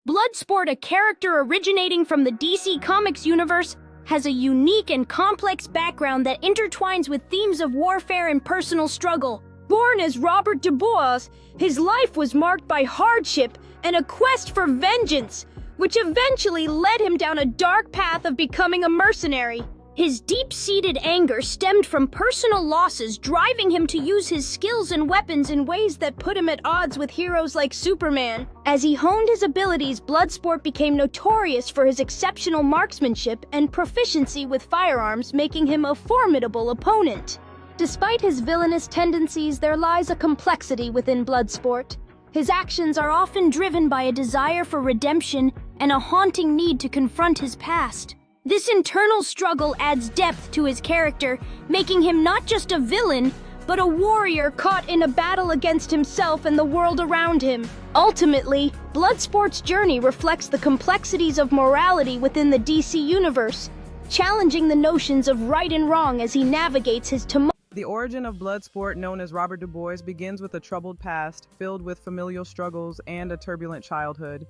Bloodsport, a character originating from the DC Comics universe, has a unique and complex background that intertwines with themes of warfare and personal struggle. Born as Robert Dubois, his life was marked by hardship and a quest for vengeance, which eventually led him down a dark path of becoming a mercenary. His deep-seated anger stemmed from personal losses, driving him to use his skills and weapons in ways that put him at odds with heroes like Superman. As he honed his abilities, Bloodsport became notorious for his exceptional marksmanship and proficiency with firearms, making him a formidable opponent. Despite his villainous tendencies, there lies a complexity within Bloodsport. His actions are often driven by a desire for redemption and a haunting need to confront his past. This internal struggle adds depth to his character, making him not just a villain, but a warrior caught in a battle against himself and the world around him. Ultimately, Bloodsport's journey reflects the complexities of morality within the DC universe, challenging the notions of right and wrong as he navigates his tumultuous. The origin of Bloodsport, known as Robert Dubois, begins with a troubled past filled with familial struggles and a turbulent childhood.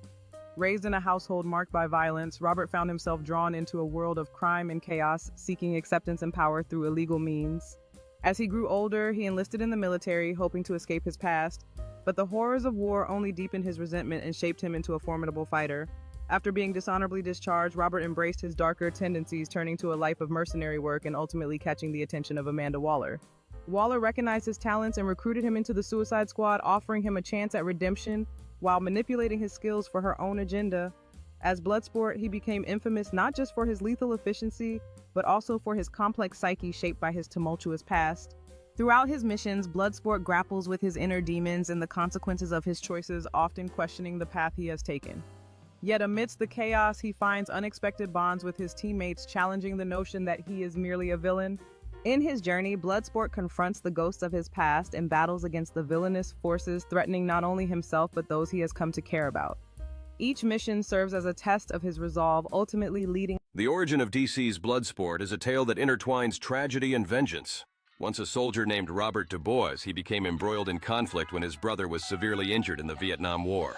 Raised in a household marked by violence, Robert found himself drawn into a world of crime and chaos, seeking acceptance and power through illegal means. As he grew older, he enlisted in the military, hoping to escape his past, but the horrors of war only deepened his resentment and shaped him into a formidable fighter. After being dishonorably discharged, Robert embraced his darker tendencies, turning to a life of mercenary work and ultimately catching the attention of Amanda Waller. Waller recognized his talents and recruited him into the Suicide Squad, offering him a chance at redemption while manipulating his skills for her own agenda. As Bloodsport, he became infamous not just for his lethal efficiency, but also for his complex psyche shaped by his tumultuous past. Throughout his missions, Bloodsport grapples with his inner demons and the consequences of his choices, often questioning the path he has taken. Yet amidst the chaos, he finds unexpected bonds with his teammates, challenging the notion that he is merely a villain. In his journey, Bloodsport confronts the ghosts of his past and battles against the villainous forces threatening not only himself but those he has come to care about. Each mission serves as a test of his resolve, ultimately leading. The origin of DC's Bloodsport is a tale that intertwines tragedy and vengeance. Once a soldier named Robert Dubois, he became embroiled in conflict when his brother was severely injured in the Vietnam War.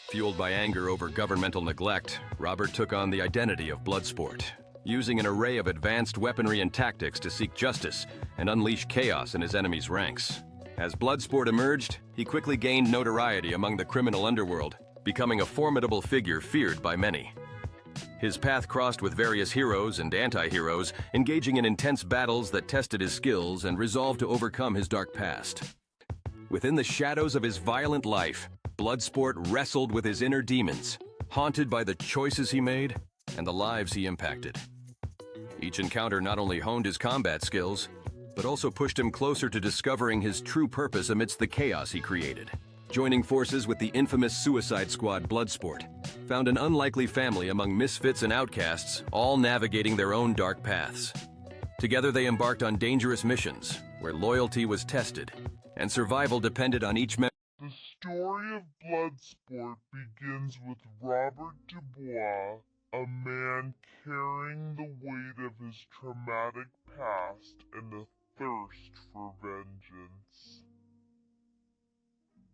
Fueled by anger over governmental neglect, Robert took on the identity of Bloodsport, using an array of advanced weaponry and tactics to seek justice and unleash chaos in his enemy's ranks. As Bloodsport emerged, he quickly gained notoriety among the criminal underworld, becoming a formidable figure feared by many. His path crossed with various heroes and anti-heroes, engaging in intense battles that tested his skills and resolve to overcome his dark past. Within the shadows of his violent life, Bloodsport wrestled with his inner demons, haunted by the choices he made and the lives he impacted. Each encounter not only honed his combat skills, but also pushed him closer to discovering his true purpose amidst the chaos he created. Joining forces with the infamous Suicide Squad, Bloodsport found an unlikely family among misfits and outcasts, all navigating their own dark paths. Together they embarked on dangerous missions, where loyalty was tested, and survival depended on each member. The story of Bloodsport begins with Robert Dubois, a man carrying the weight of his traumatic past and a thirst for vengeance.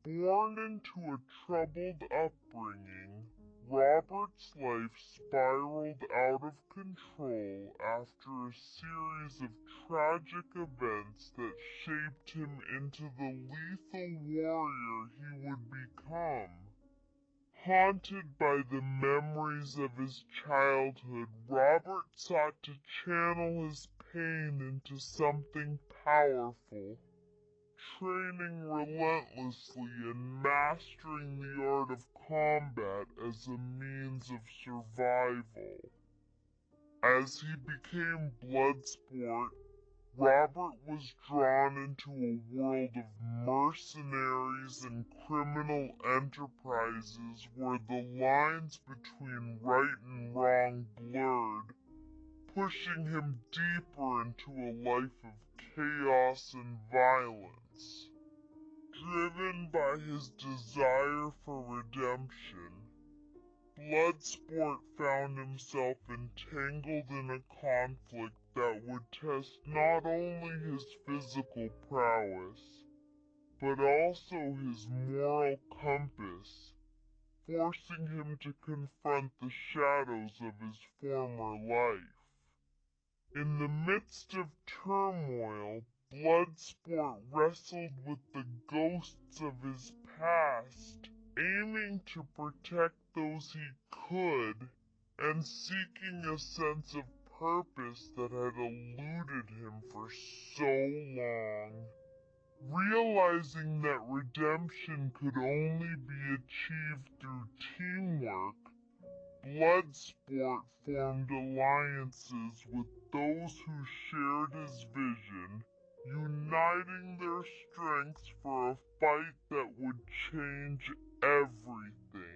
Born into a troubled upbringing, Robert's life spiraled out of control after a series of tragic events that shaped him into the lethal warrior he would become. Haunted by the memories of his childhood, Robert sought to channel his pain into something powerful, training relentlessly and mastering the art of combat as a means of survival. As he became Bloodsport, Robert was drawn into a world of mercenaries and criminal enterprises where the lines between right and wrong blurred, pushing him deeper into a life of chaos and violence. Driven by his desire for redemption, Bloodsport found himself entangled in a conflict that would test not only his physical prowess, but also his moral compass, forcing him to confront the shadows of his former life. In the midst of turmoil, Bloodsport wrestled with the ghosts of his past, aiming to protect those he could, and seeking a sense of purpose that had eluded him for so long. Realizing that redemption could only be achieved through teamwork, Bloodsport formed alliances with those who shared his vision, uniting their strengths for a fight that would change everything.